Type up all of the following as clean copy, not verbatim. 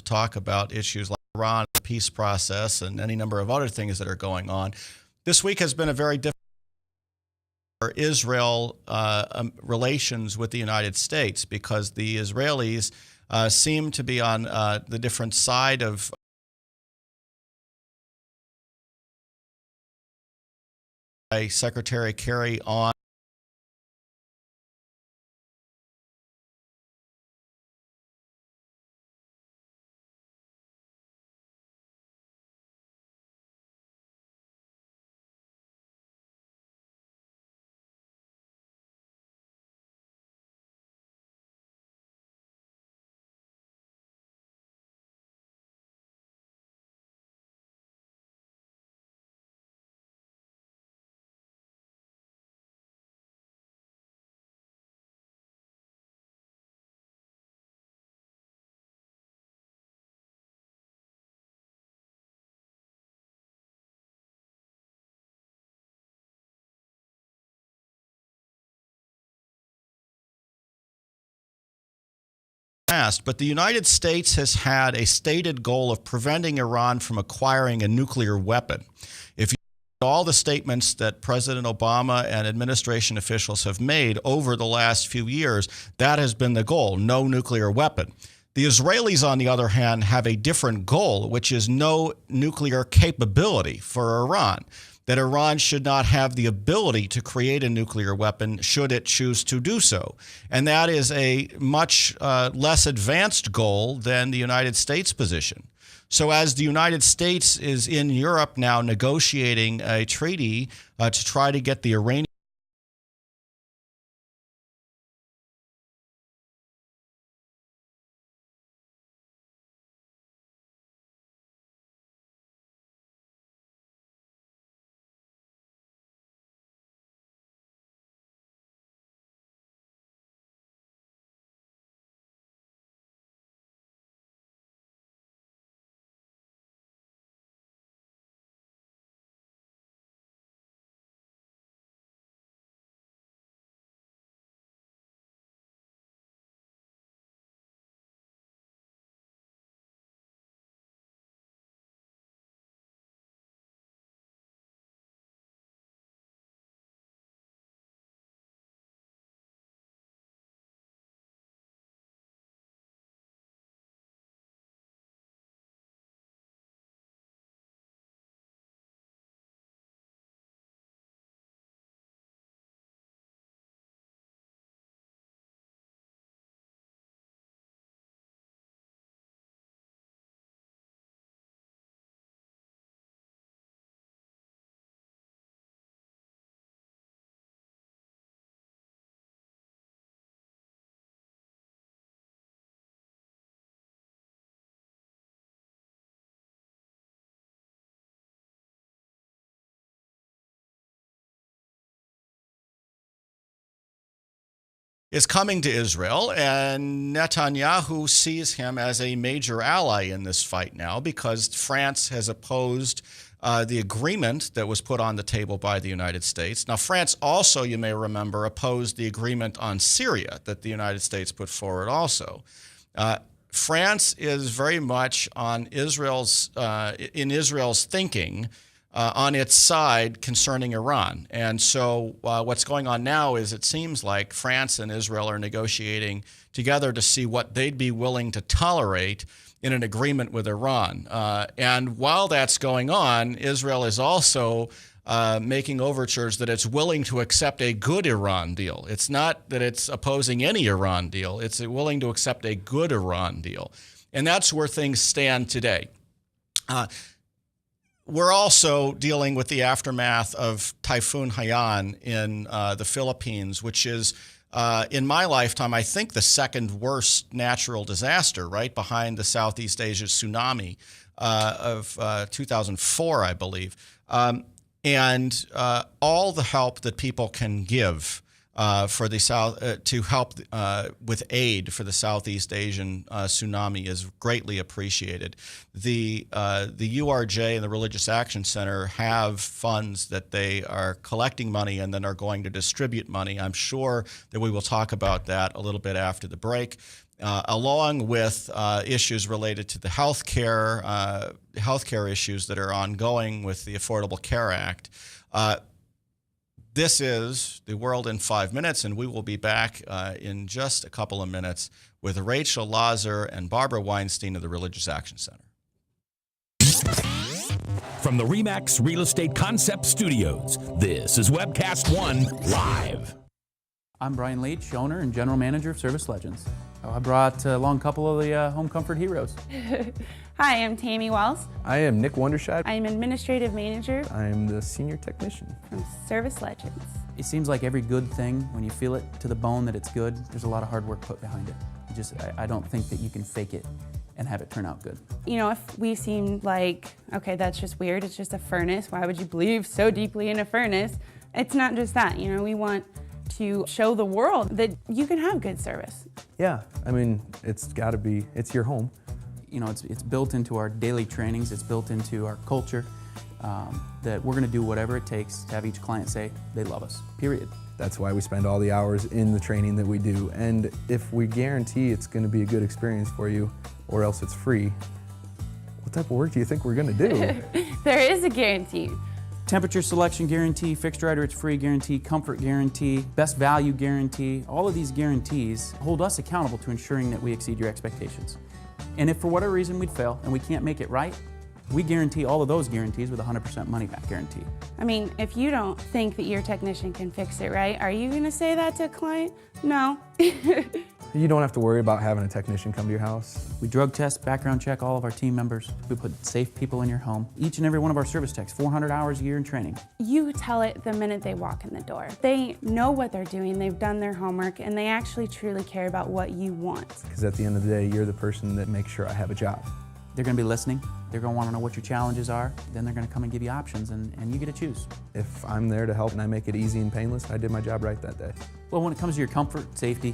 talk about issues like Iran, the peace process, and any number of other things that are going on. This week has been a very difficult for Israel relations with the United States, because the Israelis seem to be on the different side of Secretary Kerry on past, but the United States has had a stated goal of preventing Iran from acquiring a nuclear weapon. If you look at all the statements that President Obama and administration officials have made over the last few years, that has been the goal: no nuclear weapon. The Israelis, on the other hand, have a different goal, which is no nuclear capability for Iran. That Iran should not have the ability to create a nuclear weapon should it choose to do so. And that is a much less advanced goal than the United States position. So as the United States is in Europe now negotiating a treaty to try to get the Iranian is coming to Israel, and Netanyahu sees him as a major ally in this fight now, because France has opposed the agreement that was put on the table by the United States. Now, France also, you may remember, opposed the agreement on Syria that the United States put forward also. France is very much on Israel's in Israel's thinking on its side concerning Iran. And so what's going on now is it seems like France and Israel are negotiating together to see what they'd be willing to tolerate in an agreement with Iran. And while that's going on, Israel is also making overtures that it's willing to accept a good Iran deal. It's not that it's opposing any Iran deal. It's willing to accept a good Iran deal. And that's where things stand today. We're also dealing with the aftermath of Typhoon Haiyan in the Philippines, which is, in my lifetime, I think the second worst natural disaster, right behind the Southeast Asia tsunami of 2004, I believe. And all the help that people can give for the South to help with aid for the Southeast Asian tsunami is greatly appreciated. The URJ and the Religious Action Center have funds that they are collecting money and then are going to distribute money. I'm sure that we will talk about that a little bit after the break. Along with issues related to the healthcare issues that are ongoing with the Affordable Care Act. This is The World in 5 Minutes, and we will be back in just a couple of minutes with Rachel Lazer and Barbara Weinstein of the Religious Action Center. From the RE/MAX Real Estate Concept Studios, this is Webcast One Live. I'm Brian Leach, owner and general manager of Service Legends. I brought along a couple of the home comfort heroes. Hi, I'm Tammy Wells. I am Nick Wondershad. I'm administrative manager I am the senior technician from Service Legends. It seems like every good thing, when you feel it to the bone that it's good, there's a lot of hard work put behind it. I don't think that you can fake it and have it turn out good. You know, if we seem like, okay, that's just weird, it's just a furnace, why would you believe so deeply in a furnace? It's not just that, you know, we want to show the world that you can have good service. Yeah, I mean, it's your home. You know, it's built into our daily trainings, it's built into our culture, that we're gonna do whatever it takes to have each client say they love us, period. That's why we spend all the hours in the training that we do. And if we guarantee it's gonna be a good experience for you, or else it's free, what type of work do you think we're gonna do? There is a guarantee. Temperature selection guarantee, fixed right or it's free guarantee, comfort guarantee, best value guarantee. All of these guarantees hold us accountable to ensuring that we exceed your expectations. And if for whatever reason we'd fail and we can't make it right, we guarantee all of those guarantees with a 100% money back guarantee. I mean, if you don't think that your technician can fix it right, are you gonna say that to a client? No. You don't have to worry about having a technician come to your house. We drug test, background check all of our team members. We put safe people in your home. Each and every one of our service techs, 400 hours a year in training. You tell it the minute they walk in the door. They know what they're doing, they've done their homework, and they actually truly care about what you want. Because at the end of the day, you're the person that makes sure I have a job. They're gonna be listening. They're gonna wanna know what your challenges are. Then they're gonna come and give you options, and you get to choose. If I'm there to help and I make it easy and painless, I did my job right that day. Well, when it comes to your comfort, safety,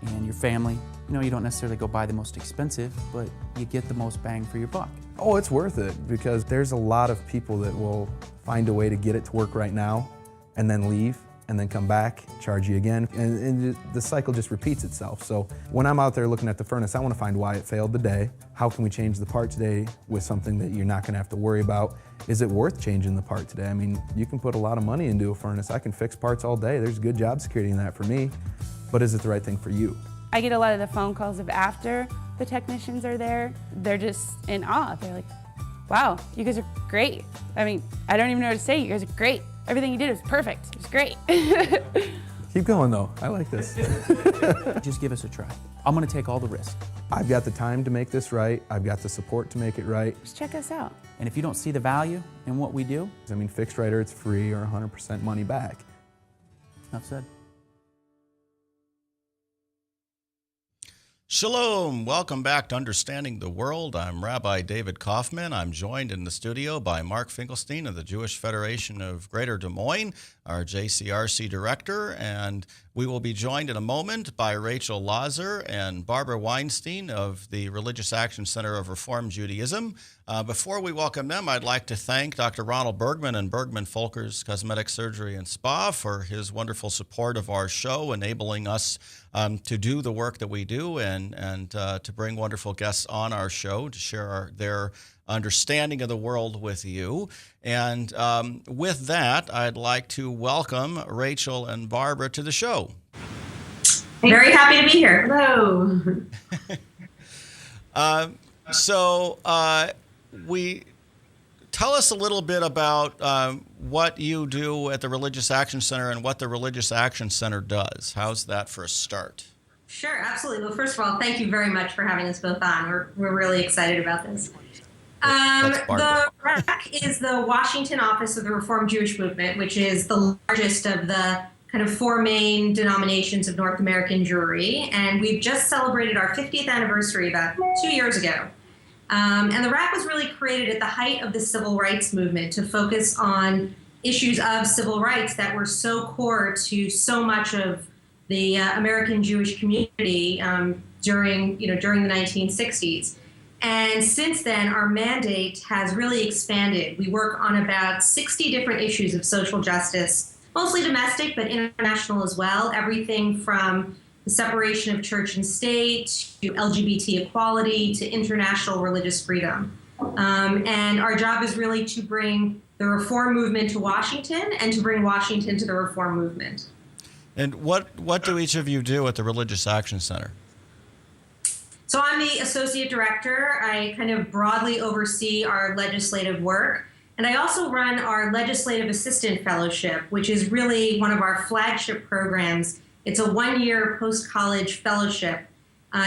and your family, you know, you don't necessarily go buy the most expensive, but you get the most bang for your buck. Oh, it's worth it, because there's a lot of people that will find a way to get it to work right now and then leave and then come back, charge you again, and the cycle just repeats itself. So when I'm out there looking at the furnace, I want to find why it failed today. How can we change the part today with something that you're not going to have to worry about? Is it worth changing the part today? I mean, you can put a lot of money into a furnace. I can fix parts all day. There's good job security in that for me, but is it the right thing for you? I get a lot of the phone calls of after the technicians are there. They're just in awe. They're like, wow, you guys are great. I mean, I don't even know what to say. You guys are great. Everything you did was perfect. It was great. Keep going though, I like this. Just give us a try. I'm gonna take all the risk. I've got the time to make this right. I've got the support to make it right. Just check us out. And if you don't see the value in what we do, I mean, fixed right or it's free or 100% money back. enough said. Shalom. Welcome back to Understanding the World. I'm Rabbi David Kaufman. I'm joined in the studio by Mark Finkelstein of the Jewish Federation of Greater Des Moines, our JCRC director, and we will be joined in a moment by Rachel Lazer and Barbara Weinstein of the Religious Action Center of Reform Judaism. Before we welcome them, I'd like to thank Dr. Ronald Bergman and Bergman Folkers Cosmetic Surgery and Spa for his wonderful support of our show, enabling us to do the work that we do and to bring wonderful guests on our show to share their understanding of the world with you. And with that, I'd like to welcome Rachel and Barbara to the show. Very happy to be here. Hello. Tell us a little bit about what you do at the Religious Action Center and what the Religious Action Center does. How's that for a start? Sure, absolutely. Well, first of all, thank you very much for having us both on. We're really excited about this. The RAC is the Washington office of the Reformed Jewish Movement, which is the largest of the kind of four main denominations of North American Jewry. And we've just celebrated our 50th anniversary about 2 years ago. And the RAC was really created at the height of the civil rights movement to focus on issues of civil rights that were so core to so much of the American Jewish community during the 1960s. And since then, our mandate has really expanded. We work on about 60 different issues of social justice, mostly domestic, but international as well. Everything from the separation of church and state to LGBT equality to international religious freedom. And our job is really to bring the reform movement to Washington and to bring Washington to the reform movement. And what do each of you do at the Religious Action Center? So I'm the associate director. I kind of broadly oversee our legislative work. And I also run our legislative assistant fellowship, which is really one of our flagship programs. It's a one-year post-college fellowship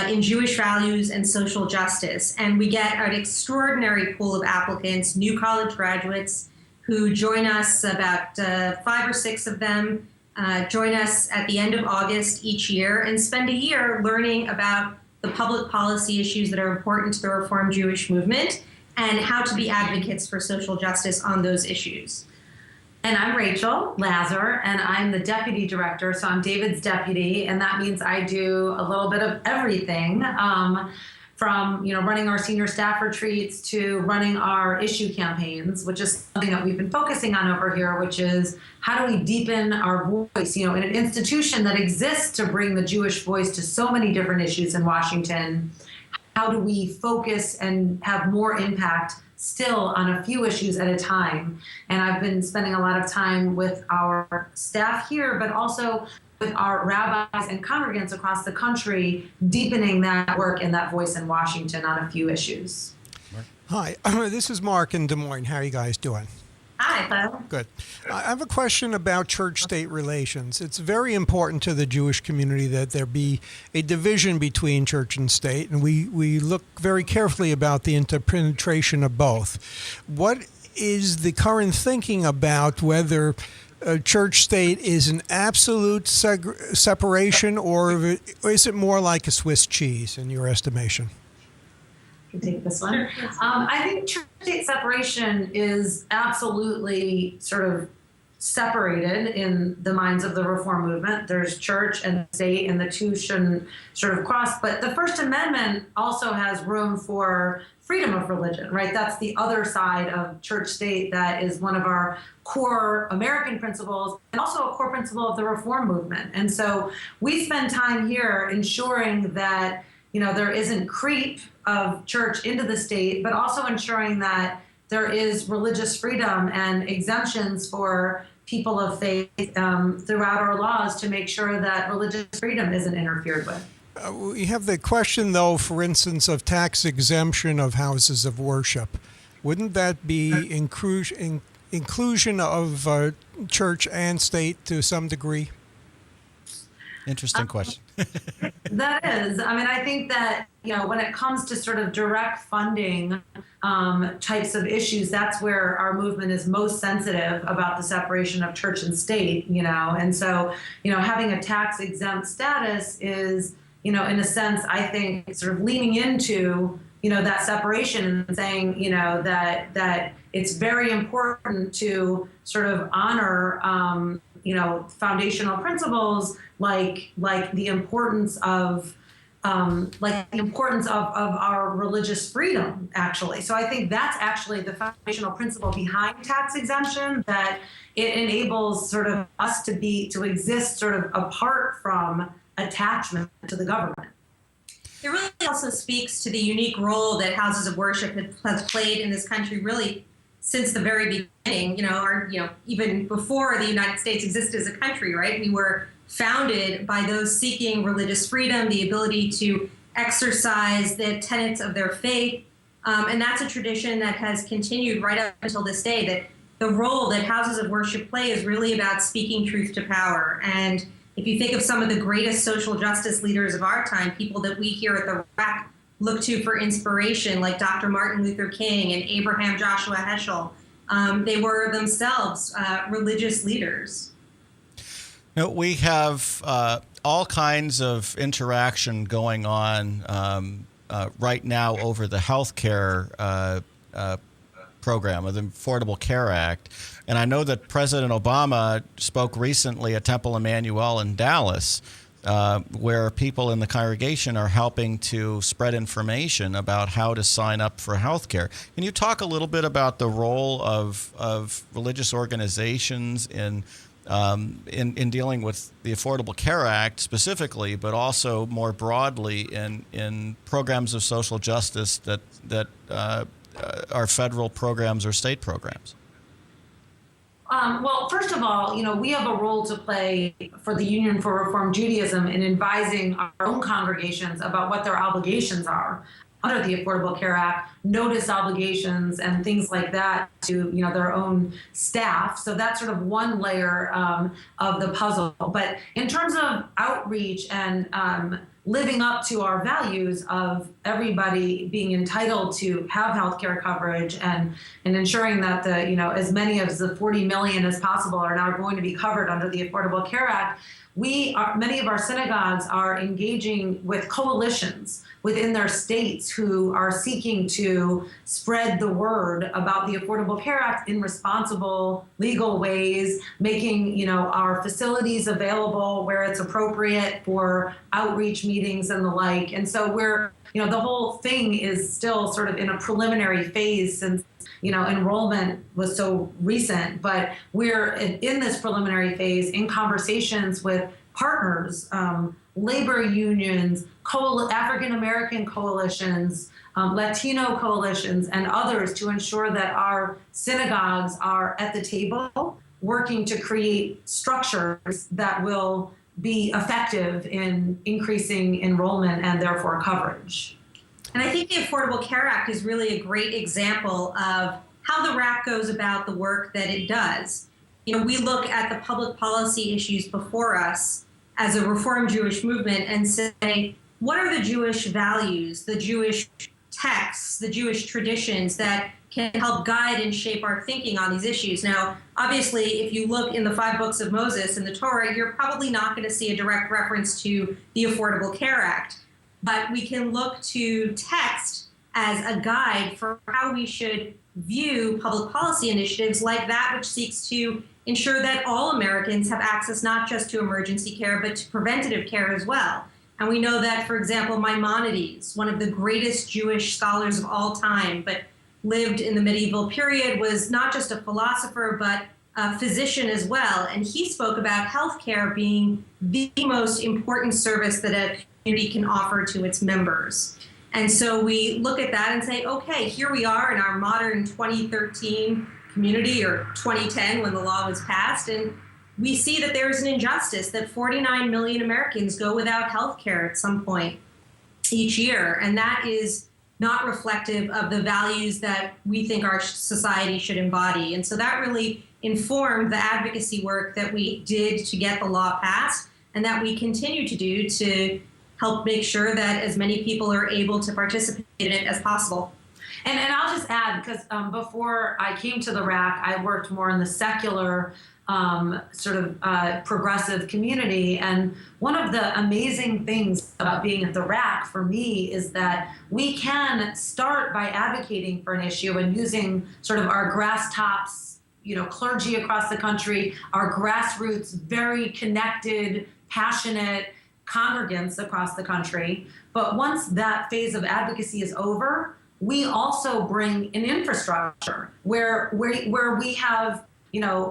in Jewish values and social justice. And we get an extraordinary pool of applicants, new college graduates who join us, about 5 or 6 of them join us at the end of August each year and spend a year learning about the public policy issues that are important to the Reform Jewish movement and how to be advocates for social justice on those issues. And I'm Rachel Lazar, and I'm the deputy director, so I'm David's deputy, and that means I do a little bit of everything, from running our senior staff retreats to running our issue campaigns, which is something that we've been focusing on over here, which is how do we deepen our voice, in an institution that exists to bring the Jewish voice to so many different issues in Washington. How do we focus and have more impact still on a few issues at a time? And I've been spending a lot of time with our staff here, but also with our rabbis and congregants across the country, deepening that work and that voice in Washington on a few issues. Hi, this is Mark in Des Moines. How are you guys doing? Hi, Bo. Good. I have a question about church-state relations. It's very important to the Jewish community that there be a division between church and state, and we look very carefully about the interpenetration of both. What is the current thinking about whether church-state is an absolute separation, or is it more like a Swiss cheese in your estimation? I can take this one. I think church-state separation is absolutely sort of separated in the minds of the reform movement. There's church and state, and the two shouldn't sort of cross. But the First Amendment also has room for freedom of religion, right? That's the other side of church-state that is one of our core American principles and also a core principle of the reform movement. And so we spend time here ensuring that there isn't creep of church into the state, but also ensuring that there is religious freedom and exemptions for people of faith throughout our laws to make sure that religious freedom isn't interfered with. We have the question, though, for instance, of tax exemption of houses of worship. Wouldn't that be inclusion of church and state to some degree? Interesting question. That is. I think that, when it comes to sort of direct funding types of issues, that's where our movement is most sensitive about the separation of church and state, And so, having a tax exempt status is, in a sense, I think sort of leaning into, that separation and saying, that it's very important to sort of honor, foundational principles like the importance of our religious freedom, actually. So I think that's actually the foundational principle behind tax exemption, that it enables sort of us to exist sort of apart from attachment to the government. It really also speaks to the unique role that houses of worship has played in this country really since the very beginning, even before the United States existed as a country, right? We were founded by those seeking religious freedom, the ability to exercise the tenets of their faith. And that's a tradition that has continued right up until this day, that the role that houses of worship play is really about speaking truth to power. And if you think of some of the greatest social justice leaders of our time, people that we here at the RAC look to for inspiration, like Dr. Martin Luther King and Abraham Joshua Heschel, they were themselves religious leaders. We have all kinds of interaction going on right now over the healthcare program, of the Affordable Care Act. And I know that President Obama spoke recently at Temple Emmanuel in Dallas, where people in the congregation are helping to spread information about how to sign up for health care. Can you talk a little bit about the role of religious organizations in dealing with the Affordable Care Act specifically, but also more broadly in programs of social justice that are federal programs or state programs? Well, first of all, we have a role to play for the Union for Reform Judaism in advising our own congregations about what their obligations are under the Affordable Care Act, notice obligations and things like that to their own staff. So that's sort of one layer of the puzzle. But in terms of outreach and living up to our values of everybody being entitled to have health care coverage and ensuring that as many of the 40 million as possible are now going to be covered under the Affordable Care Act, many of our synagogues are engaging with coalitions within their states who are seeking to spread the word about the Affordable Care Act in responsible, legal ways, making our facilities available where it's appropriate for outreach meetings and the like. And so the whole thing is still sort of in a preliminary phase since enrollment was so recent, but we're in this preliminary phase in conversations with partners, labor unions, African American coalitions, Latino coalitions, and others to ensure that our synagogues are at the table working to create structures that will be effective in increasing enrollment and therefore coverage. And I think the Affordable Care Act is really a great example of how the RAC goes about the work that it does. We look at the public policy issues before us as a Reform Jewish movement and say, what are the Jewish values, the Jewish texts, the Jewish traditions that can help guide and shape our thinking on these issues? Now, obviously, if you look in the 5 books of Moses in the Torah, you're probably not going to see a direct reference to the Affordable Care Act. But we can look to text as a guide for how we should view public policy initiatives like that which seeks to ensure that all Americans have access not just to emergency care, but to preventative care as well. And we know that, for example, Maimonides, one of the greatest Jewish scholars of all time, but lived in the medieval period, was not just a philosopher, but a physician as well. And he spoke about healthcare being the most important service that a community can offer to its members. And so we look at that and say, okay, here we are in our modern 2013 community, or 2010 when the law was passed, and we see that there is an injustice that 49 million Americans go without health care at some point each year. And that is not reflective of the values that we think our society should embody. And so that really informed the advocacy work that we did to get the law passed, and that we continue to do to help make sure that as many people are able to participate in it as possible. And I'll just add, because before I came to the RAC, I worked more in the secular progressive community. And one of the amazing things about being at the RAC for me is that we can start by advocating for an issue and using sort of our grass tops, clergy across the country, our grassroots, very connected, passionate congregants across the country. But once that phase of advocacy is over, we also bring an infrastructure where we have,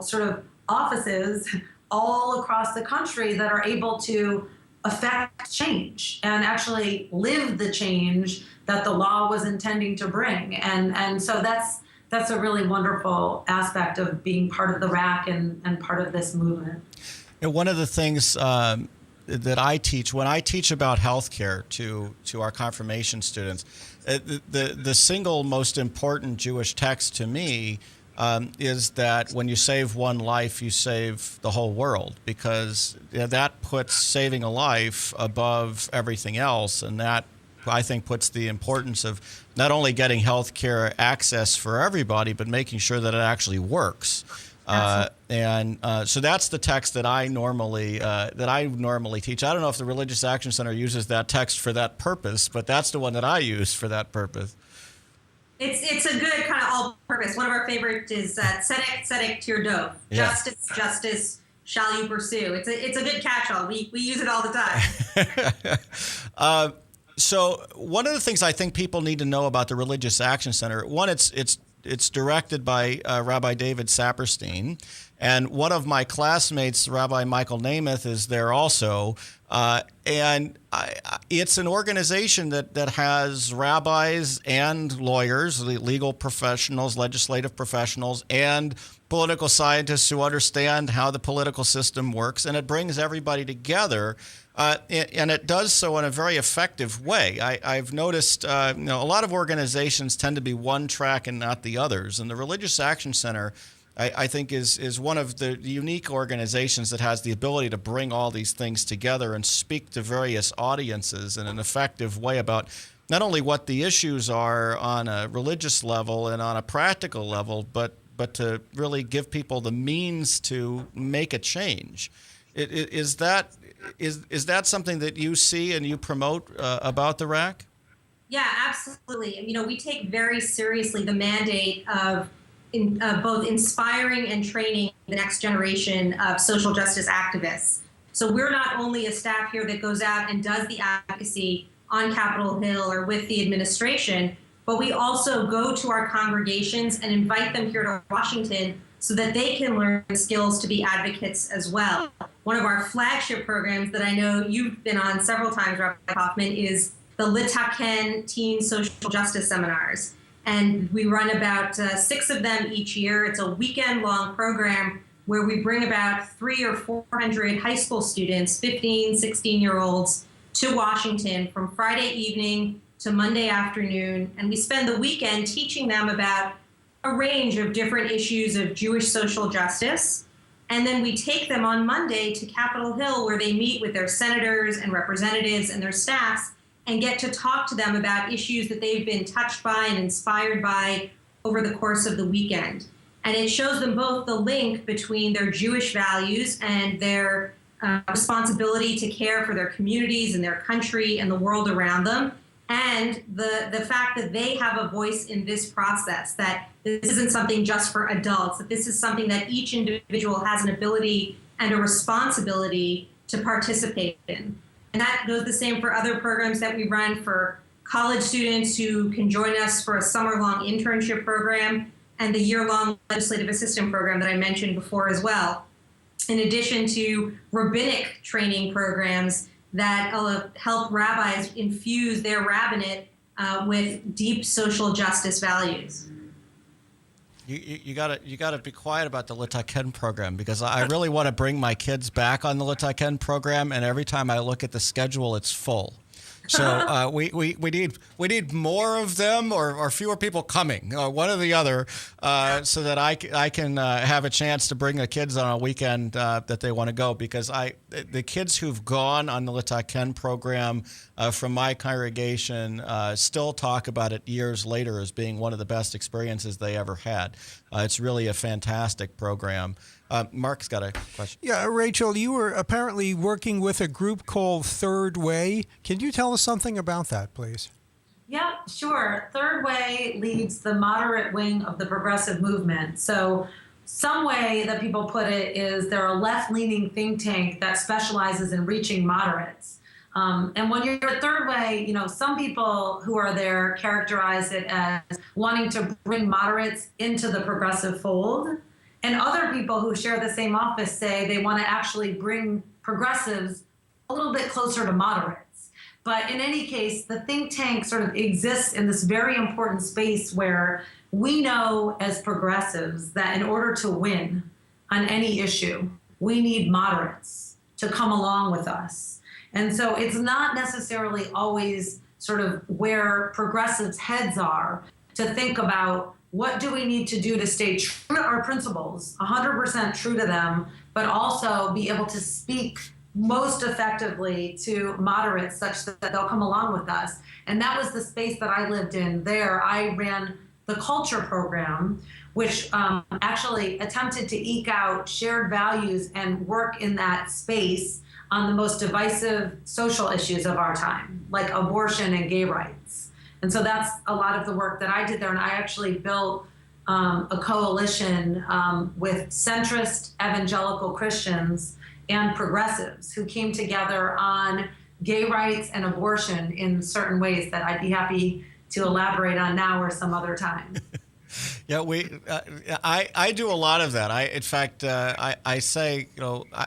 sort of offices all across the country that are able to affect change and actually live the change that the law was intending to bring. And so that's a really wonderful aspect of being part of the RAC and part of this movement. And one of the things that I teach, when I teach about healthcare to our confirmation students, the single most important Jewish text to me is that when you save one life, you save the whole world, because that puts saving a life above everything else, and that, I think, puts the importance of not only getting healthcare access for everybody, but making sure that it actually works. So that's the text that I normally teach. I don't know if the Religious Action Center uses that text for that purpose, but that's the one that I use for that purpose. It's a good kind of all-purpose. One of our favorites is Tzedek, Tzedek Tir Dov. Yeah. Justice, justice shall you pursue. It's a good catch-all. We use it all the time. So one of the things I think people need to know about the Religious Action Center, one, it's directed by Rabbi David Saperstein, and one of my classmates, Rabbi Michael Namath, is there also. It's an organization that has rabbis and lawyers, legal professionals, legislative professionals, and political scientists who understand how the political system works, and it brings everybody together. And it does so in a very effective way. I've noticed, a lot of organizations tend to be one track and not the others. And the Religious Action Center, I think, is one of the unique organizations that has the ability to bring all these things together and speak to various audiences in an effective way about not only what the issues are on a religious level and on a practical level, but to really give people the means to make a change. Is that something that you see and you promote about the RAC? Yeah, absolutely. We take very seriously the mandate of both inspiring and training the next generation of social justice activists. So we're not only a staff here that goes out and does the advocacy on Capitol Hill or with the administration, but we also go to our congregations and invite them here to Washington so that they can learn skills to be advocates as well. One of our flagship programs that I know you've been on several times, Rabbi Kaufman, is the Litaken Teen Social Justice Seminars. And we run about 6 of them each year. It's a weekend-long program where we bring about 300 or 400 high school students, 15, 16-year-olds, to Washington from Friday evening to Monday afternoon. And we spend the weekend teaching them about a range of different issues of Jewish social justice. And then we take them on Monday to Capitol Hill, where they meet with their senators and representatives and their staffs and get to talk to them about issues that they've been touched by and inspired by over the course of the weekend. And it shows them both the link between their Jewish values and their responsibility to care for their communities and their country and the world around them, and the fact that they have a voice in this process, that this isn't something just for adults, that this is something that each individual has an ability and a responsibility to participate in. And that goes the same for other programs that we run for college students who can join us for a summer-long internship program and the year-long legislative assistant program that I mentioned before as well, in addition to rabbinic training programs that help rabbis infuse their rabbinate with deep social justice values. You gotta be quiet about the Litaken program, because I really want to bring my kids back on the Litaken program, and every time I look at the schedule, it's full. So we need more of them or fewer people coming, one or the other, so that I can have a chance to bring the kids on a weekend that they want to go, because the kids who've gone on the Litaken program from my congregation still talk about it years later as being one of the best experiences they ever had. It's really a fantastic program. Mark's got a question. Yeah, Rachel, you were apparently working with a group called Third Way. Can you tell us something about that, please? Yeah, sure. Third Way leads the moderate wing of the progressive movement. So some way that people put it is they're a left-leaning think tank that specializes in reaching moderates. And when you're at Third Way, some people who are there characterize it as wanting to bring moderates into the progressive fold. And other people who share the same office say they want to actually bring progressives a little bit closer to moderates. But in any case, the think tank sort of exists in this very important space where we know as progressives that in order to win on any issue, we need moderates to come along with us. And so it's not necessarily always sort of where progressives' heads are to think about what do we need to do to stay true to our principles, 100% true to them, but also be able to speak most effectively to moderates such that they'll come along with us. And that was the space that I lived in there. I ran the culture program, which actually attempted to eke out shared values and work in that space on the most divisive social issues of our time, like abortion and gay rights. And so that's a lot of the work that I did there. And I actually built a coalition with centrist evangelical Christians and progressives who came together on gay rights and abortion in certain ways that I'd be happy to elaborate on now or some other time. Yeah, I do a lot of that. In fact, I say,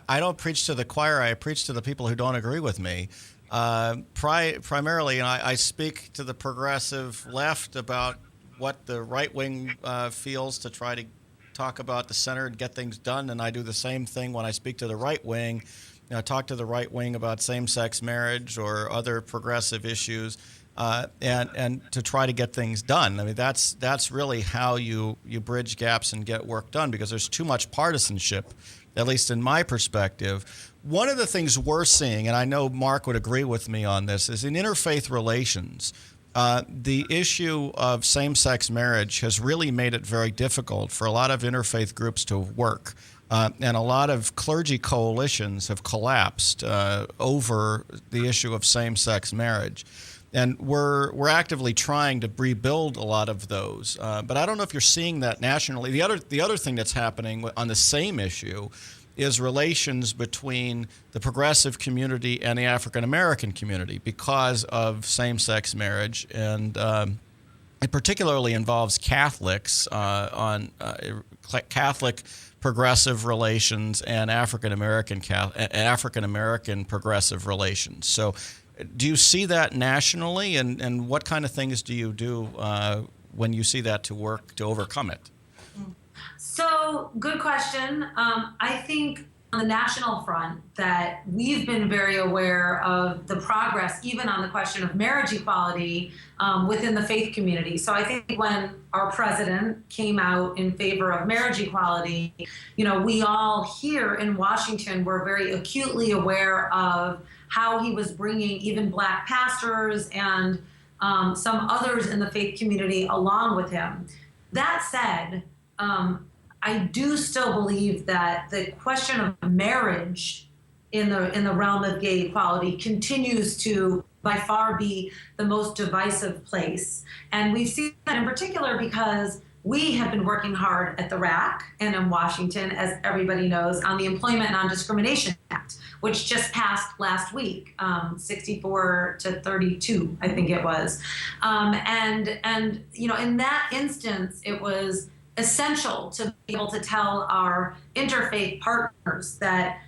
I don't preach to the choir. I preach to the people who don't agree with me. Primarily, I speak to the progressive left about what the right wing feels to try to talk about the center and get things done, and I do the same thing when I speak to the right wing. Talk to the right wing about same-sex marriage or other progressive issues. And to try to get things done. I mean, that's really how you bridge gaps and get work done, because there's too much partisanship, at least in my perspective. One of the things we're seeing, and I know Mark would agree with me on this, is in interfaith relations, the issue of same-sex marriage has really made it very difficult for a lot of interfaith groups to work. And a lot of clergy coalitions have collapsed over the issue of same-sex marriage. And we're actively trying to rebuild a lot of those. But I don't know if you're seeing that nationally. The other thing that's happening on the same issue is relations between the progressive community and the African American community because of same-sex marriage, and it particularly involves Catholics on Catholic progressive relations and African American progressive relations. So, do you see that nationally, and what kind of things do you do when you see that to work to overcome it? So, good question. I think on the national front that we've been very aware of the progress, even on the question of marriage equality within the faith community. So I think when our president came out in favor of marriage equality, we all here in Washington were very acutely aware of how he was bringing even Black pastors and some others in the faith community along with him. That said, I do still believe that the question of marriage in the realm of gay equality continues to by far be the most divisive place. And we've seen that in particular because we have been working hard at the RAC and in Washington, as everybody knows, on the Employment Non-Discrimination Act, which just passed last week, 64-32, I think it was. And in that instance, it was essential to be able to tell our interfaith partners that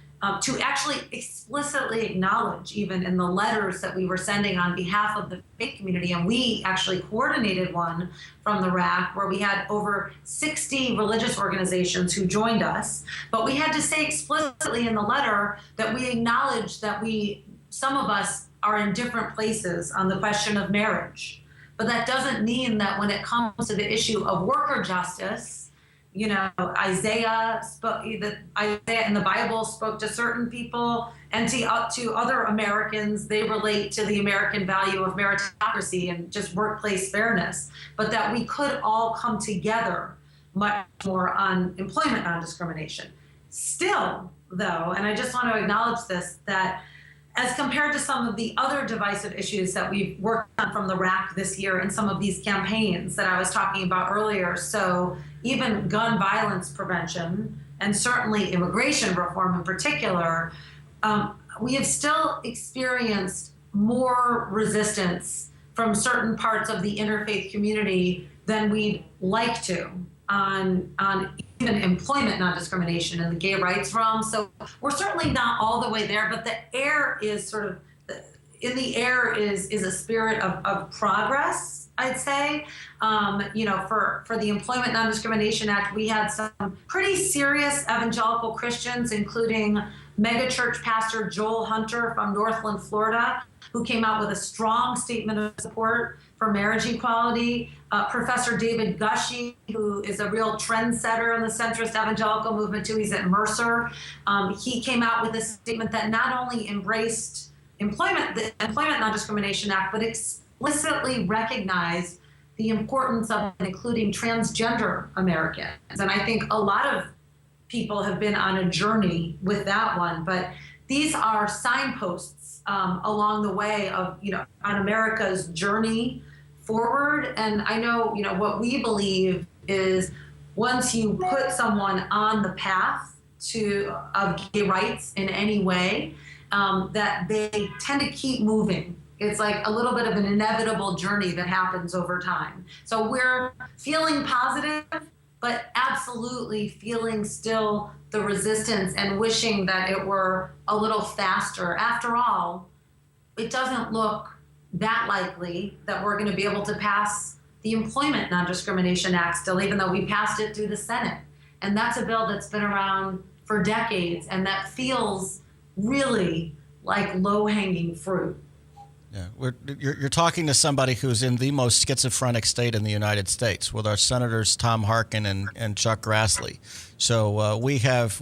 to actually explicitly acknowledge, even in the letters that we were sending on behalf of the faith community, and we actually coordinated one from the RAC where we had over 60 religious organizations who joined us, but we had to say explicitly in the letter that we acknowledge that some of us are in different places on the question of marriage. But that doesn't mean that when it comes to the issue of worker justice, Isaiah in the Bible spoke to certain people, and to other Americans, they relate to the American value of meritocracy and just workplace fairness, but that we could all come together much more on employment non-discrimination. Still, though, and I just want to acknowledge this, that as compared to some of the other divisive issues that we've worked on from the RAC this year in some of these campaigns that I was talking about earlier, so even gun violence prevention and certainly immigration reform in particular, we have still experienced more resistance from certain parts of the interfaith community than we'd like to on even employment non-discrimination in the gay rights realm. So we're certainly not all the way there, but the air is in the air is a spirit of progress, I'd say. For the Employment Non-Discrimination Act, we had some pretty serious evangelical Christians, including megachurch pastor Joel Hunter from Northland, Florida, who came out with a strong statement of support for marriage equality. Professor David Gushee, who is a real trendsetter in the centrist evangelical movement too, he's at Mercer. He came out with a statement that not only embraced the Employment Non-Discrimination Act, but explicitly recognized the importance of including transgender Americans. And I think a lot of people have been on a journey with that one, but these are signposts along the way of, on America's journey forward. And I know, what we believe is once you put someone on the path of gay rights in any way, that they tend to keep moving. It's like a little bit of an inevitable journey that happens over time. So we're feeling positive, but absolutely feeling still the resistance and wishing that it were a little faster. After all, it doesn't look that likely that we're going to be able to pass the Employment Non-Discrimination Act still, even though we passed it through the Senate. And that's a bill that's been around for decades, and that feels really like low-hanging fruit. Yeah, you're talking to somebody who's in the most schizophrenic state in the United States, with our senators Tom Harkin and Chuck Grassley. So we have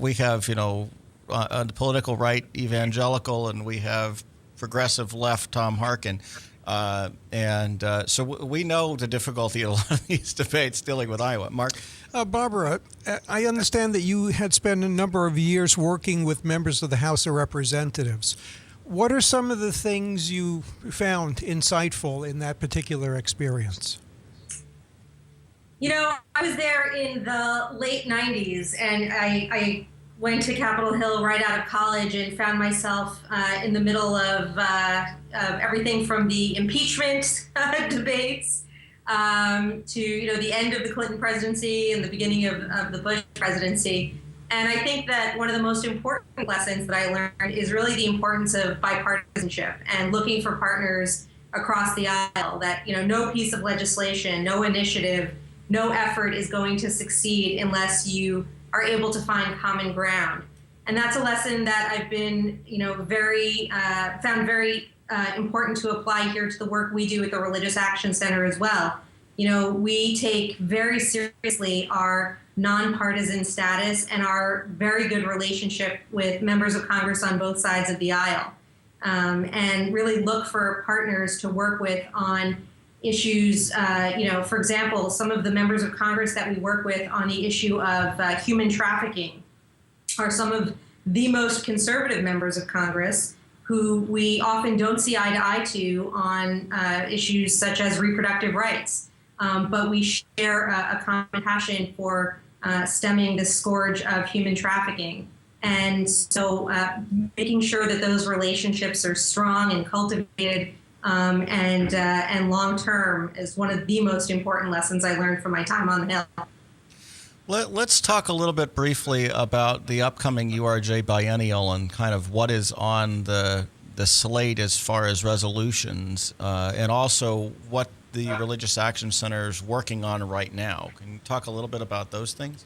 on the political right, evangelical, and we have progressive left, Tom Harkin. So we know the difficulty of a lot of these debates dealing with Iowa. Mark? Barbara, I understand that you had spent a number of years working with members of the House of Representatives. What are some of the things you found insightful in that particular experience? I was there in the late 90s, and I went to Capitol Hill right out of college and found myself in the middle of everything from the impeachment debates to the end of the Clinton presidency and the beginning of the Bush presidency. And I think that one of the most important lessons that I learned is really the importance of bipartisanship and looking for partners across the aisle. That no piece of legislation, no initiative, no effort is going to succeed unless you are able to find common ground. And that's a lesson that I've been, found very important to apply here to the work we do at the Religious Action Center as well. We take very seriously our nonpartisan status and our very good relationship with members of Congress on both sides of the aisle, and really look for partners to work with on issues. For example, some of the members of Congress that we work with on the issue of human trafficking are some of the most conservative members of Congress who we often don't see eye to eye to on issues such as reproductive rights. But we share a common passion for stemming the scourge of human trafficking. And so making sure that those relationships are strong and cultivated and long-term is one of the most important lessons I learned from my time on the Hill. Let's talk a little bit briefly about the upcoming URJ biennial and kind of what is on the slate as far as resolutions, and also what the Religious Action Center is working on right now. Can you talk a little bit about those things?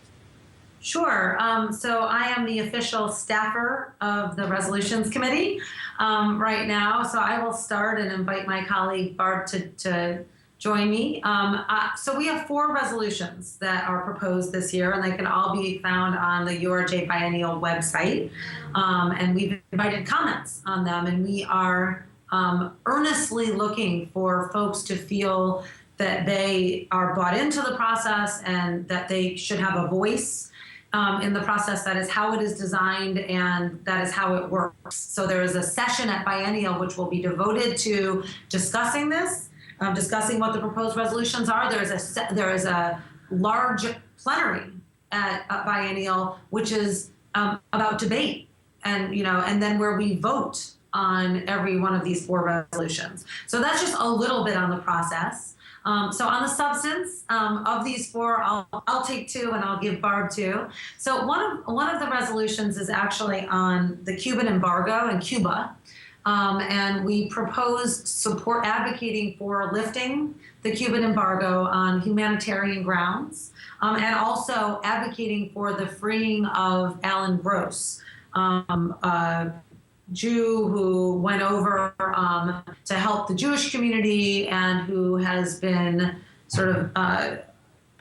Sure. So I am the official staffer of the Resolutions Committee right now. So I will start and invite my colleague Barb to join me. So we have 4 resolutions that are proposed this year, and they can all be found on the URJ Biennial website. And we've invited comments on them, and we are earnestly looking for folks to feel that they are bought into the process and that they should have a voice in the process. That is how it is designed, and that is how it works. So there is a session at Biennial which will be devoted to discussing this, discussing what the proposed resolutions are. There is a large plenary at Biennial which is about debate, and then where we vote on every one of these 4 resolutions. So that's just a little bit on the process. So on the substance of these 4, I'll take 2 and I'll give Barb 2. So one of the resolutions is actually on the Cuban embargo in Cuba. And we propose support advocating for lifting the Cuban embargo on humanitarian grounds, and also advocating for the freeing of Alan Gross, Jew who went over to help the Jewish community and who has been sort of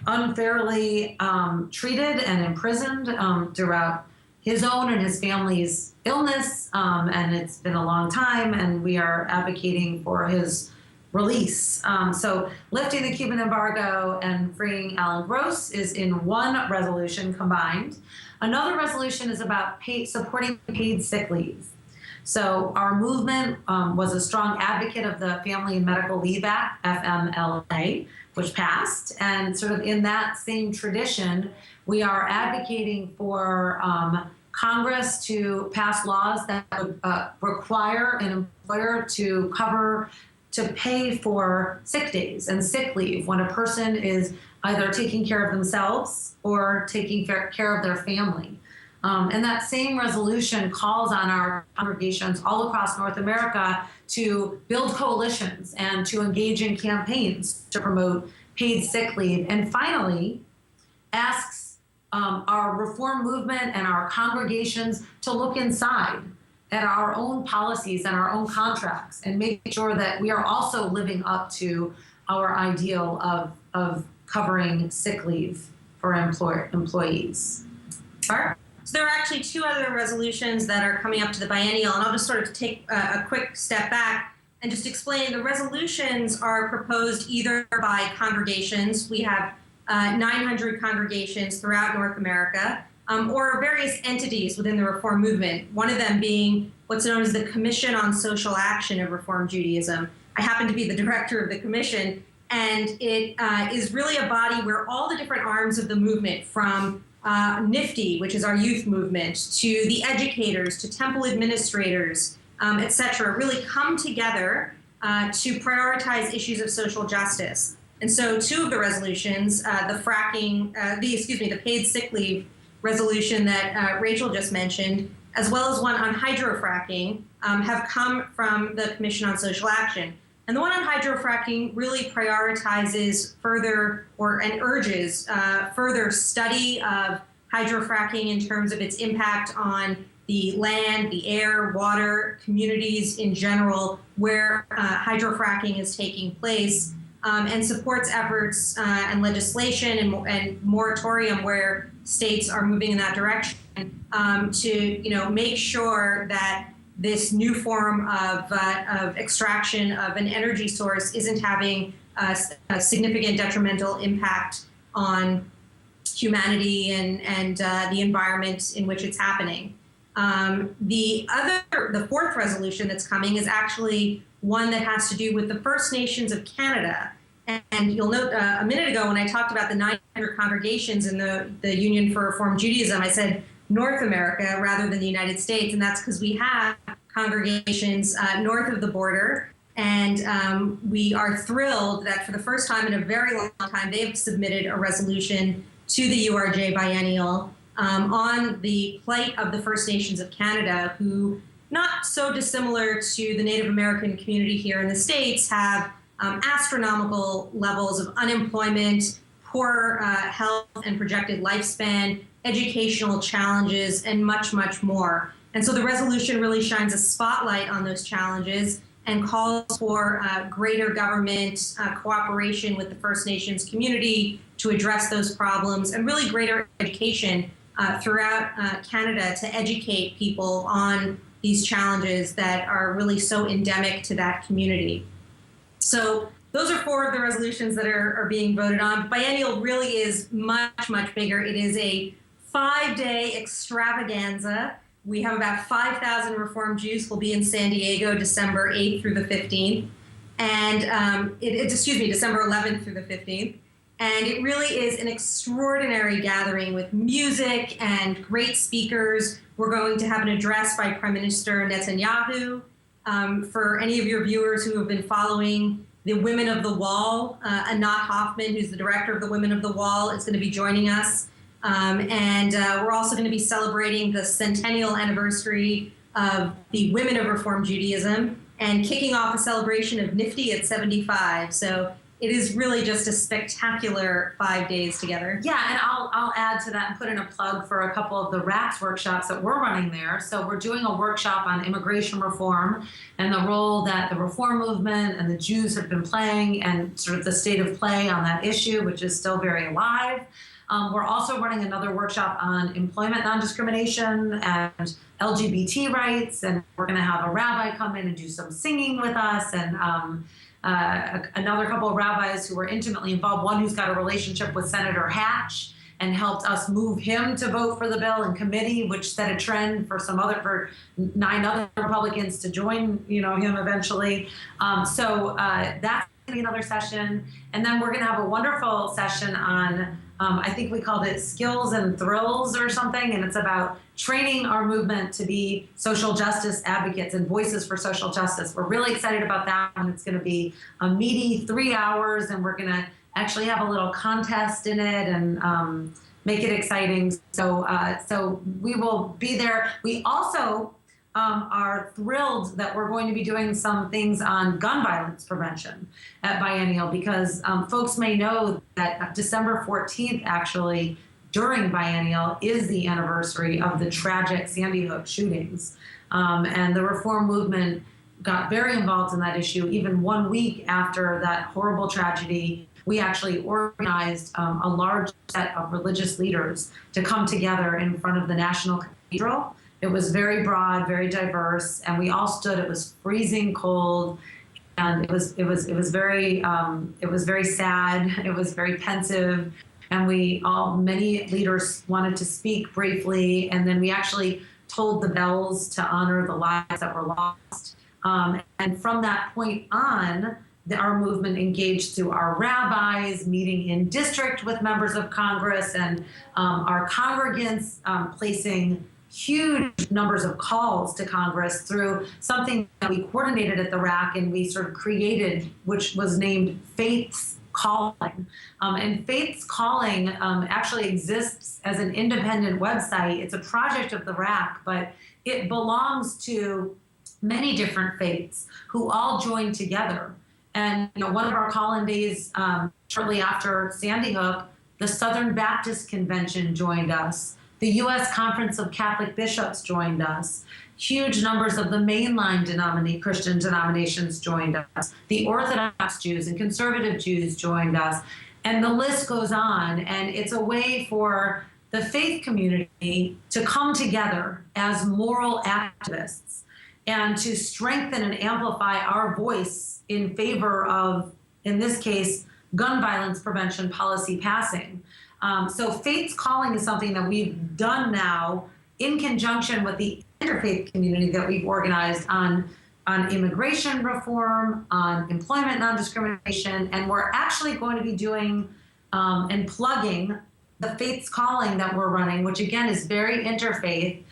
unfairly treated and imprisoned throughout his own and his family's illness. And it's been a long time, and we are advocating for his release. So lifting the Cuban embargo and freeing Alan Gross is in one resolution combined. Another resolution is about supporting paid sick leave. So our movement was a strong advocate of the Family and Medical Leave Act, FMLA, which passed. And sort of in that same tradition, we are advocating for Congress to pass laws that would require an employer to pay for sick days and sick leave when a person is either taking care of themselves or taking care of their family. And that same resolution calls on our congregations all across North America to build coalitions and to engage in campaigns to promote paid sick leave. And finally, asks our reform movement and our congregations to look inside at our own policies and our own contracts and make sure that we are also living up to our ideal of covering sick leave for employees. Bart? So there are actually two other resolutions that are coming up to the biennial, and I'll just sort of take a quick step back and just explain. The resolutions are proposed either by congregations. We have 900 congregations throughout North America, or various entities within the Reform movement, one of them being what's known as the Commission on Social Action of Reform Judaism. I happen to be the director of the commission, and it is really a body where all the different arms of the movement, from NIFTY, which is our youth movement, to the educators, to temple administrators, et cetera, really come together to prioritize issues of social justice. And so two of the resolutions, the paid sick leave resolution that Rachel just mentioned, as well as one on hydrofracking, have come from the Commission on Social Action. And the one on hydrofracking really prioritizes and urges further study of hydrofracking in terms of its impact on the land, the air, water, communities in general where hydrofracking is taking place, and supports efforts and legislation and moratorium where states are moving in that direction to make sure that this new form of extraction of an energy source isn't having a significant detrimental impact on humanity and the environment in which it's happening. The fourth resolution that's coming is actually one that has to do with the First Nations of Canada. And you'll note a minute ago when I talked about the 900 congregations in the Union for Reform Judaism, I said North America rather than the United States, and that's because we have congregations north of the border, and we are thrilled that for the first time in a very long time, they've submitted a resolution to the URJ biennial on the plight of the First Nations of Canada, who, not so dissimilar to the Native American community here in the States, have astronomical levels of unemployment, poor health and projected lifespan, educational challenges, and much, much more. And so the resolution really shines a spotlight on those challenges and calls for greater government cooperation with the First Nations community to address those problems, and really greater education throughout Canada to educate people on these challenges that are really so endemic to that community. So those are four of the resolutions that are being voted on. Biennial really is much, much bigger. It is a 5-day extravaganza. We have about 5,000 Reform Jews who will be in San Diego December 8th through the 15th. And December 11th through the 15th. And it really is an extraordinary gathering with music and great speakers. We're going to have an address by Prime Minister Netanyahu. For any of your viewers who have been following the Women of the Wall, Anat Hoffman, who's the director of the Women of the Wall, is going to be joining us. And we're also going to be celebrating the centennial anniversary of the Women of Reform Judaism and kicking off a celebration of NIFTY at 75. So it is really just a spectacular 5 days together. Yeah, and I'll add to that and put in a plug for a couple of the RACS workshops that we're running there. So we're doing a workshop on immigration reform and the role that the reform movement and the Jews have been playing, and sort of the state of play on that issue, which is still very alive. We're also running another workshop on employment non-discrimination and LGBT rights, and we're going to have a rabbi come in and do some singing with us, and another couple of rabbis who are intimately involved, one who's got a relationship with Senator Hatch, and helped us move him to vote for the bill in committee, which set a trend for 9 other Republicans to join, him eventually. So that's going to be another session. And then we're going to have a wonderful session on, I think we called it Skills and Thrills or something. And it's about training our movement to be social justice advocates and voices for social justice. We're really excited about that one. It's going to be a meaty 3 hours, and we're going to actually have a little contest in it and make it exciting. So we will be there. We also are thrilled that we're going to be doing some things on gun violence prevention at Biennial, because folks may know that December 14th, actually, during Biennial, is the anniversary of the tragic Sandy Hook shootings. And the reform movement got very involved in that issue. Even 1 week after that horrible tragedy, we actually organized a large set of religious leaders to come together in front of the National Cathedral. It was very broad, very diverse, and we all stood. It was freezing cold, and it was very sad. It was very pensive, and many leaders wanted to speak briefly, and then we actually tolled the bells to honor the lives that were lost. And from that point on, our movement engaged through our rabbis, meeting in district with members of Congress, and our congregants placing huge numbers of calls to Congress through something that we coordinated at the RAC and we sort of created, which was named Faith's Calling. And Faith's Calling actually exists as an independent website. It's a project of the RAC, but it belongs to many different faiths who all joined together. And one of our call-in days shortly after Sandy Hook, the Southern Baptist Convention joined us. The U.S. Conference of Catholic Bishops joined us. Huge numbers of the mainline Christian denominations joined us. The Orthodox Jews and conservative Jews joined us. And the list goes on. And it's a way for the faith community to come together as moral activists and to strengthen and amplify our voice in favor of, in this case, gun violence prevention policy passing. So Faith's Calling is something that we've done now in conjunction with the interfaith community that we've organized on immigration reform, on employment non-discrimination, and we're actually going to be doing and plugging the Faith's Calling that we're running, which again is very interfaith,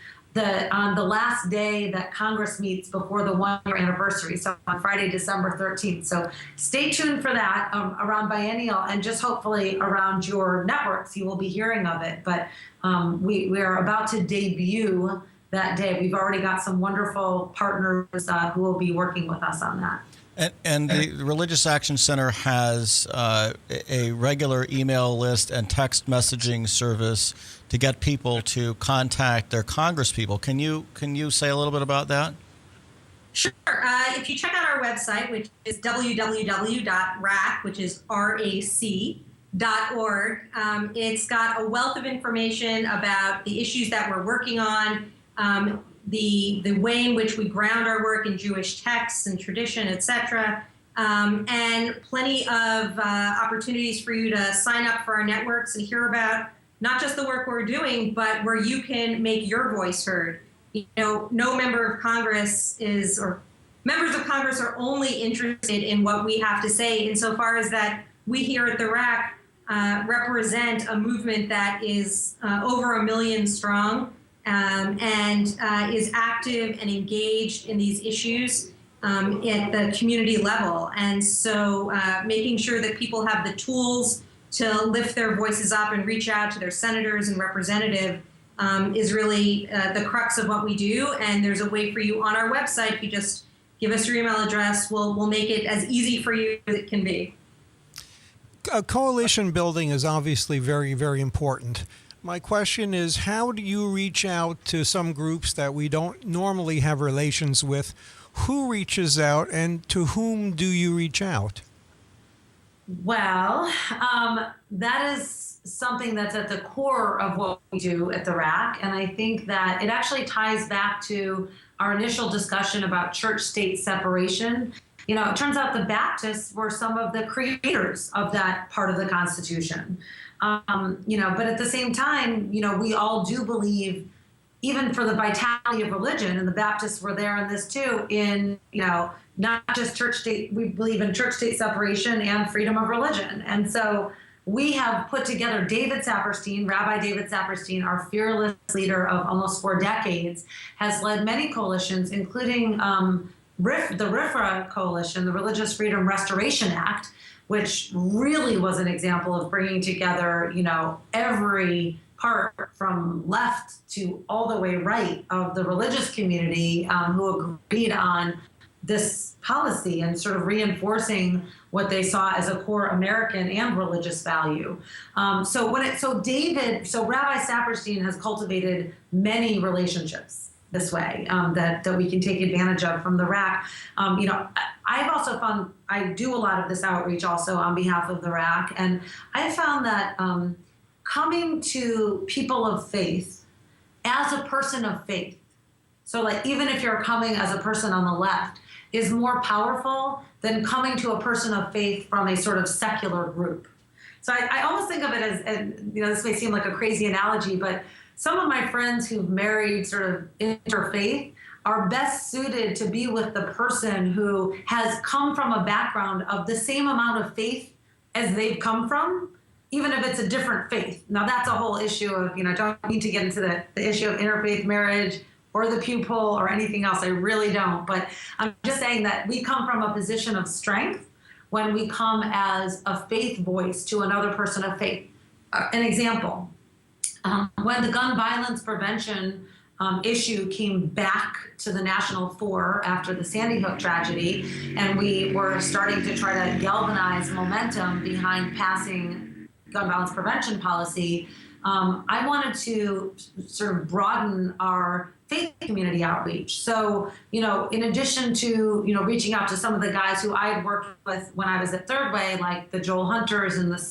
on the last day that Congress meets before the 1-year anniversary, so on Friday, December 13th. So stay tuned for that around Biennial, and just hopefully around your networks, you will be hearing of it. But we are about to debut that day. We've already got some wonderful partners who will be working with us on that. And the Religious Action Center has a regular email list and text messaging service to get people to contact their congresspeople. Can you say a little bit about that? Sure. If you check out our website, which is www.rac, which is RAC.org, it's got a wealth of information about the issues that we're working on, the way in which we ground our work in Jewish texts and tradition, etc., and plenty of opportunities for you to sign up for our networks and hear about not just the work we're doing, but where you can make your voice heard. No member of Congress members of Congress are only interested in what we have to say insofar as that we here at the RAC represent a movement that is over 1 million strong, and is active and engaged in these issues at the community level. And so making sure that people have the tools to lift their voices up and reach out to their senators and representatives is really the crux of what we do. And there's a way for you on our website. If you just give us your email address, we'll make it as easy for you as it can be. Coalition building is obviously very, very important. My question is, how do you reach out to some groups that we don't normally have relations with? Who reaches out, and to whom do you reach out? Well, that is something that's at the core of what we do at the RAC, and I think that it actually ties back to our initial discussion about church-state separation. It turns out the Baptists were some of the creators of that part of the Constitution. But at the same time, we all do believe, even for the vitality of religion, and the Baptists were there in this too, in, not just church-state, we believe in church-state separation and freedom of religion. And so we have put together David Saperstein, Rabbi David Saperstein, our fearless leader of almost 4 decades, has led many coalitions, including the RFRA coalition, the Religious Freedom Restoration Act, which really was an example of bringing together, every part from left to all the way right of the religious community who agreed on this policy and sort of reinforcing what they saw as a core American and religious value. So Rabbi Saperstein has cultivated many relationships this way that we can take advantage of from the RAC. I've also found, I do a lot of this outreach also on behalf of the RAC, and I found that coming to people of faith as a person of faith, so like even if you're coming as a person on the left, is more powerful than coming to a person of faith from a sort of secular group. So I almost think of it as, and this may seem like a crazy analogy, but some of my friends who've married sort of interfaith are best suited to be with the person who has come from a background of the same amount of faith as they've come from, even if it's a different faith. Now that's a whole issue of, don't need to get into the issue of interfaith marriage or the pew poll or anything else. I really don't. But I'm just saying that we come from a position of strength when we come as a faith voice to another person of faith. An example, when the gun violence prevention issue came back to the national fore after the Sandy Hook tragedy, and we were starting to try to galvanize momentum behind passing gun violence prevention policy, I wanted to sort of broaden our faith community outreach. So, in addition to, reaching out to some of the guys who I had worked with when I was at Third Way, like the Joel Hunters and the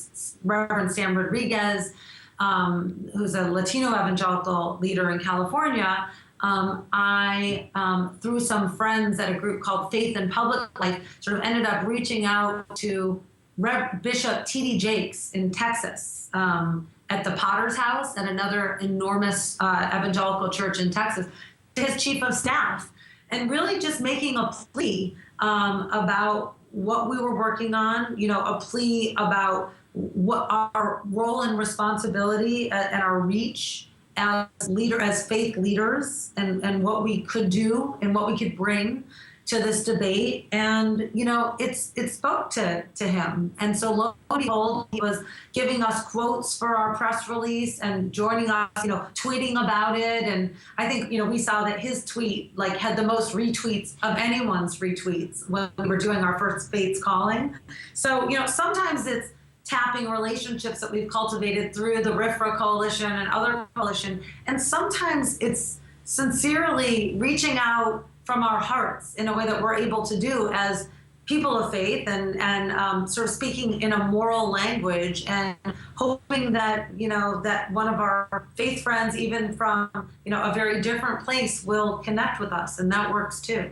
Reverend Sam Rodriguez, who's a Latino evangelical leader in California, I, through some friends at a group called Faith in Public Life, sort of ended up reaching out to Bishop T.D. Jakes in Texas, at the Potter's House at another enormous evangelical church in Texas, to his chief of staff, and really just making a plea about what we were working on, a plea about what our role and responsibility and our reach as faith leaders, and what we could do and what we could bring to this debate. And it spoke to him, and so lo and behold, he was giving us quotes for our press release and joining us, tweeting about it. And I think we saw that his tweet had the most retweets of anyone's retweets when we were doing our first Faith's Calling. So sometimes it's tapping relationships that we've cultivated through the RFRA coalition and other coalition, and sometimes it's sincerely reaching out from our hearts in a way that we're able to do as people of faith, and sort of speaking in a moral language, and hoping that that one of our faith friends, even from a very different place, will connect with us, and that works too.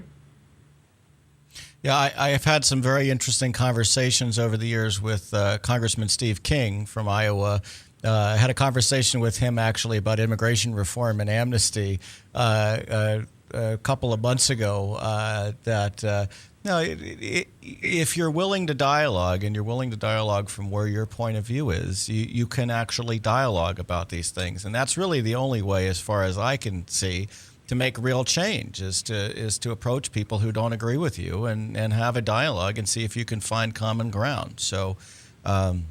Yeah, I have had some very interesting conversations over the years with Congressman Steve King from Iowa. I had a conversation with him actually about immigration reform and amnesty a couple of months ago, if you're willing to dialogue, and you're willing to dialogue from where your point of view is, you can actually dialogue about these things. And that's really the only way, as far as I can see, to make real change, is to approach people who don't agree with you and have a dialogue and see if you can find common ground. So and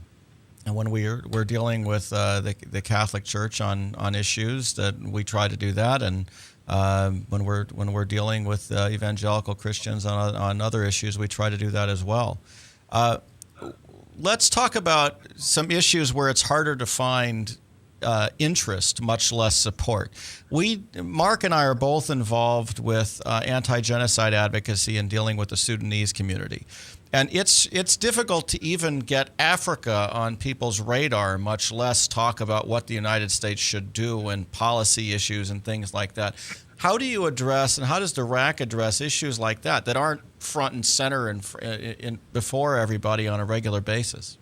when we're dealing with the Catholic Church on issues, that we try to do that, and when we're dealing with evangelical Christians on other issues, we try to do that as well. Let's talk about some issues where it's harder to find interest, much less support. Mark and I are both involved with anti-genocide advocacy and dealing with the Sudanese community. And it's difficult to even get Africa on people's radar, much less talk about what the United States should do and policy issues and things like that. How do you address, and how does the RAC address issues like that aren't front and center and before everybody on a regular basis?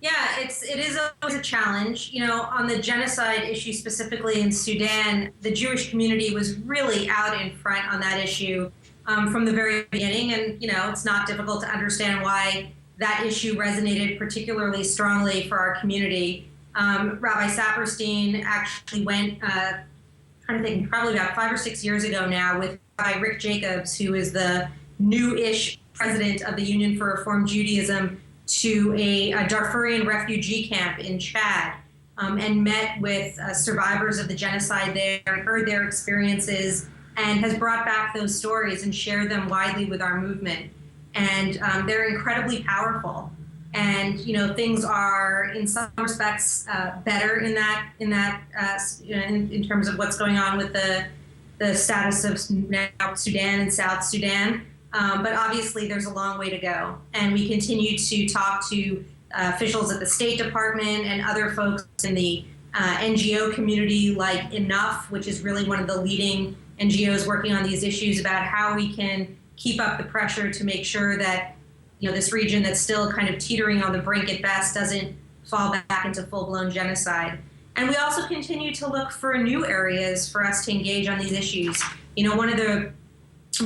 Yeah, it is always a challenge. You know, on the genocide issue specifically in Sudan, the Jewish community was really out in front on that issue from the very beginning. And, you know, it's not difficult to understand why that issue resonated particularly strongly for our community. Rabbi Saperstein actually went, trying to think, probably about 5 or 6 years ago now, with Rabbi Rick Jacobs, who is the new-ish president of the Union for Reform Judaism, to a Darfurian refugee camp in Chad, and met with survivors of the genocide there and heard their experiences, and has brought back those stories and shared them widely with our movement. And they're incredibly powerful. And you know, things are in some respects better in terms of what's going on with the status of now Sudan and South Sudan. But obviously, there's a long way to go. And we continue to talk to officials at the State Department and other folks in the NGO community, like Enough, which is really one of the leading NGOs working on these issues, about how we can keep up the pressure to make sure that, you know, this region that's still kind of teetering on the brink at best doesn't fall back into full-blown genocide. And we also continue to look for new areas for us to engage on these issues. You know, one of the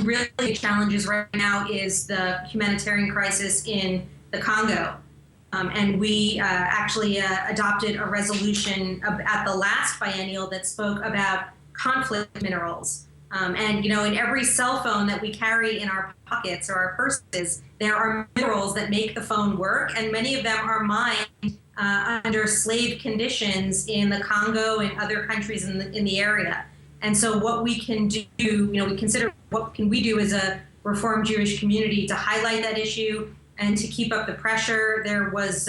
really big challenges right now is the humanitarian crisis in the Congo. And we actually adopted a resolution at the last biennial that spoke about conflict minerals. And, you know, in every cell phone that we carry in our pockets or our purses, there are minerals that make the phone work, and many of them are mined under slave conditions in the Congo and other countries in the area. And so what we can do, you know, we consider what can we do as a Reformed Jewish community to highlight that issue and to keep up the pressure. There was,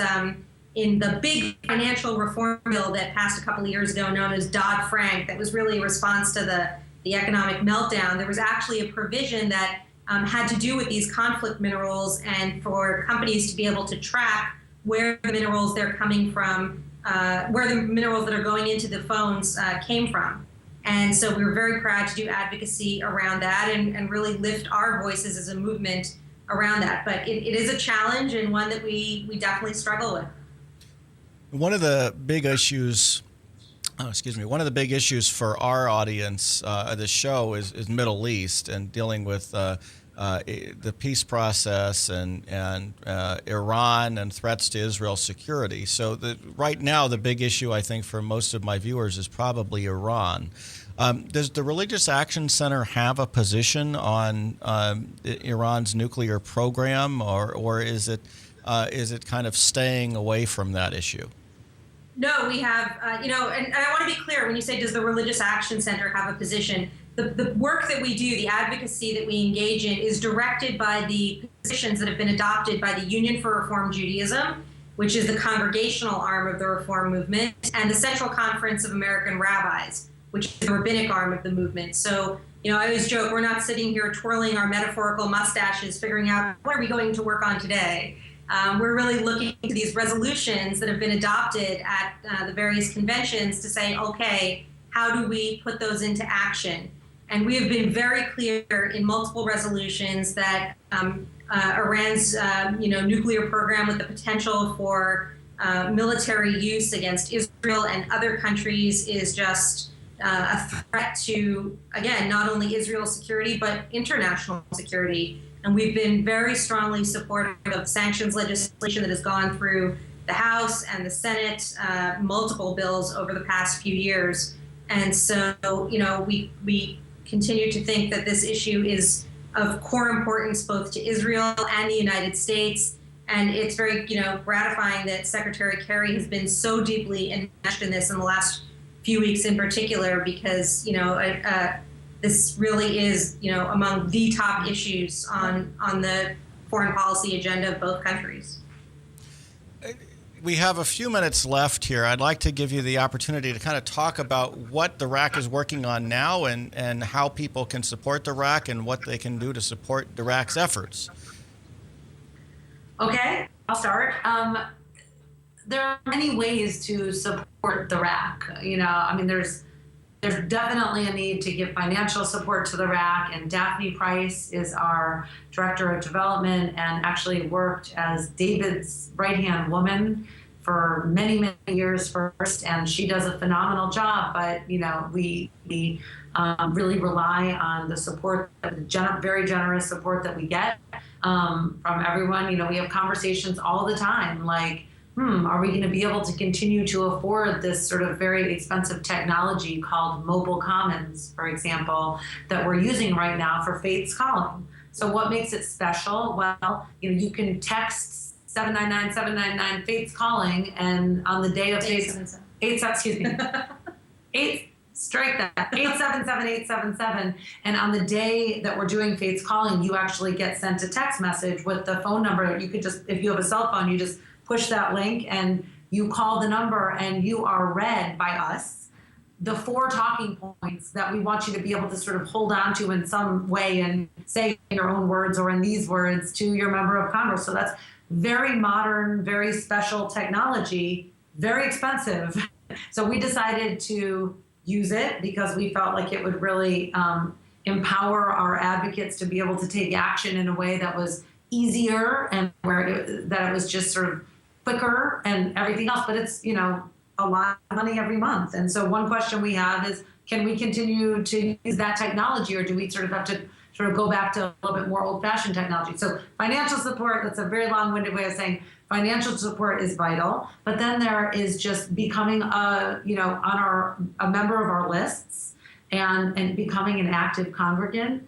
in the big financial reform bill that passed a couple of years ago, known as Dodd-Frank, that was really a response to the economic meltdown, there was actually a provision that had to do with these conflict minerals, and for companies to be able to track where the minerals they're coming from, where the minerals that are going into the phones came from. And so we were very proud to do advocacy around that and really lift our voices as a movement around that. But it is a challenge, and one that we definitely struggle with. One of the big issues, one of the big issues for our audience of this show is Middle East and dealing with the peace process and Iran and threats to Israel's security. So right now, the big issue, I think, for most of my viewers is probably Iran. Does the Religious Action Center have a position on Iran's nuclear program, or is it kind of staying away from that issue? No, we have, and I want to be clear, when you say, does the Religious Action Center have a position, the work that we do, the advocacy that we engage in, is directed by the positions that have been adopted by the Union for Reform Judaism, which is the congregational arm of the Reform movement, and the Central Conference of American Rabbis, which is the rabbinic arm of the movement. So, you know, I always joke, we're not sitting here twirling our metaphorical mustaches, figuring out what are we going to work on today. We're really looking to these resolutions that have been adopted at the various conventions to say, okay, how do we put those into action? And we have been very clear in multiple resolutions that Iran's nuclear program, with the potential for military use against Israel and other countries, is just a threat to, again, not only Israel's security, but international security. And we've been very strongly supportive of sanctions legislation that has gone through the House and the Senate, multiple bills over the past few years. And so, you know, we continue to think that this issue is of core importance both to Israel and the United States. And it's very, gratifying that Secretary Kerry has been so deeply enmeshed in this in the last few weeks in particular, because, this really is, among the top issues on the foreign policy agenda of both countries. We have a few minutes left here. I'd like to give you the opportunity to kind of talk about what the RAC is working on now and how people can support the RAC and what they can do to support the RAC's efforts. Okay, I'll start. There are many ways to support the RAC. There's definitely a need to give financial support to the RAC, and Daphne Price is our Director of Development and actually worked as David's right-hand woman for many, many years first, and she does a phenomenal job. But we really rely on the support, very generous support that we get from everyone. We have conversations all the time, like, are we going to be able to continue to afford this sort of very expensive technology called mobile commons, for example, that we're using right now for Faith's Calling? So what makes it special? Well, you can text 799-799 Faith's Calling, and on the day of Faith's, 877-877, and on the day that we're doing Faith's Calling, you actually get sent a text message with the phone number. You could just, if you have a cell phone, you just push that link and you call the number, and you are read by us the 4 talking points that we want you to be able to sort of hold on to in some way and say in your own words or in these words to your member of Congress. So that's very modern, very special technology, very expensive. So we decided to use it because we felt like it would really empower our advocates to be able to take action in a way that was easier, and that it was just sort of quicker and everything else. But it's, a lot of money every month. And so one question we have is, can we continue to use that technology, or do we sort of have to sort of go back to a little bit more old-fashioned technology? So financial support, that's a very long-winded way of saying financial support is vital, but then there is just becoming a member of our lists and becoming an active congregant,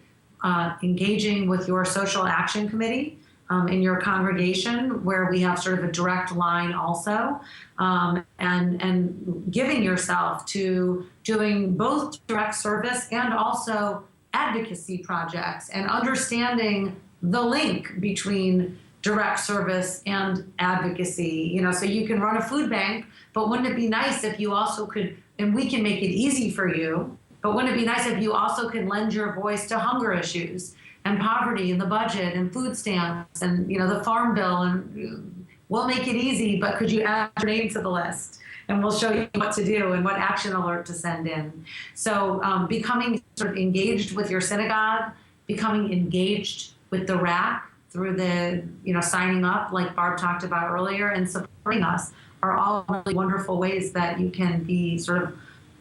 engaging with your social action committee in your congregation, where we have sort of a direct line also, and giving yourself to doing both direct service and also advocacy projects, and understanding the link between direct service and advocacy. So you can run a food bank, but wouldn't it be nice if you also could, and we can make it easy for you, but wouldn't it be nice if you also could lend your voice to hunger issues and poverty and the budget and food stamps and the farm bill, and we'll make it easy, but could you add your name to the list? And we'll show you what to do and what action alert to send in. So becoming sort of engaged with your synagogue, becoming engaged with the RAC through the, signing up like Barb talked about earlier, and supporting us are all really wonderful ways that you can be sort of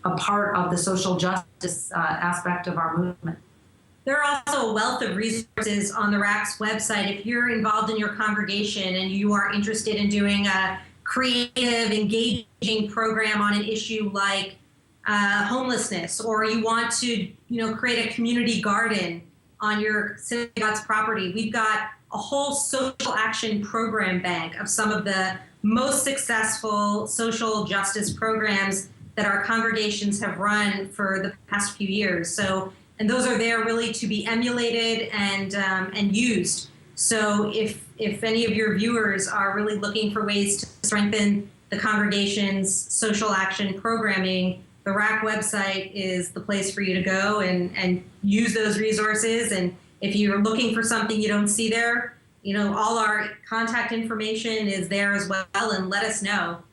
a part of the social justice aspect of our movement. There are also a wealth of resources on the RAC's website. If you're involved in your congregation and you are interested in doing a creative, engaging program on an issue like homelessness, or you want to, create a community garden on your synagogue's property, we've got a whole social action program bank of some of the most successful social justice programs that our congregations have run for the past few years. So, and those are there really to be emulated and used. So if any of your viewers are really looking for ways to strengthen the congregation's social action programming, the RAC website is the place for you to go and use those resources. And if you're looking for something you don't see there, all our contact information is there as well, and let us know.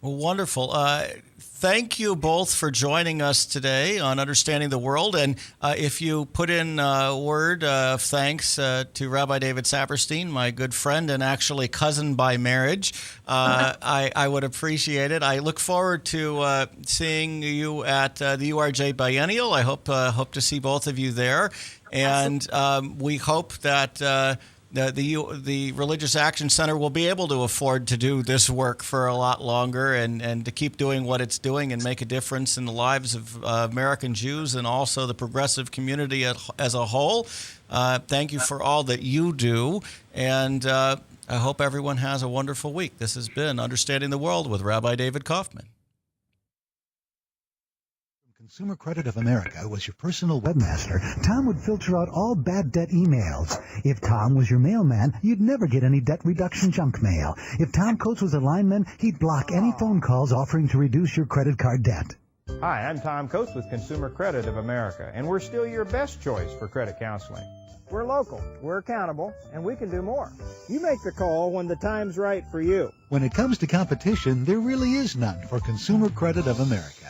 Well, wonderful. Thank you both for joining us today on Understanding the World. And if you put in a word of thanks to Rabbi David Saperstein, my good friend and actually cousin by marriage, I would appreciate it. I look forward to seeing you at the URJ Biennial. I hope to see both of you there. And we hope that the Religious Action Center will be able to afford to do this work for a lot longer and to keep doing what it's doing and make a difference in the lives of American Jews and also the progressive community as a whole. Thank you for all that you do, and I hope everyone has a wonderful week. This has been Understanding the World with Rabbi David Kaufman. Consumer Credit of America was your personal webmaster, Tom would filter out all bad debt emails. If Tom was your mailman, you'd never get any debt reduction junk mail. If Tom Coates was a lineman, he'd block any phone calls offering to reduce your credit card debt. Hi, I'm Tom Coates with Consumer Credit of America, and we're still your best choice for credit counseling. We're local, we're accountable, and we can do more. You make the call when the time's right for you. When it comes to competition, there really is none for Consumer Credit of America.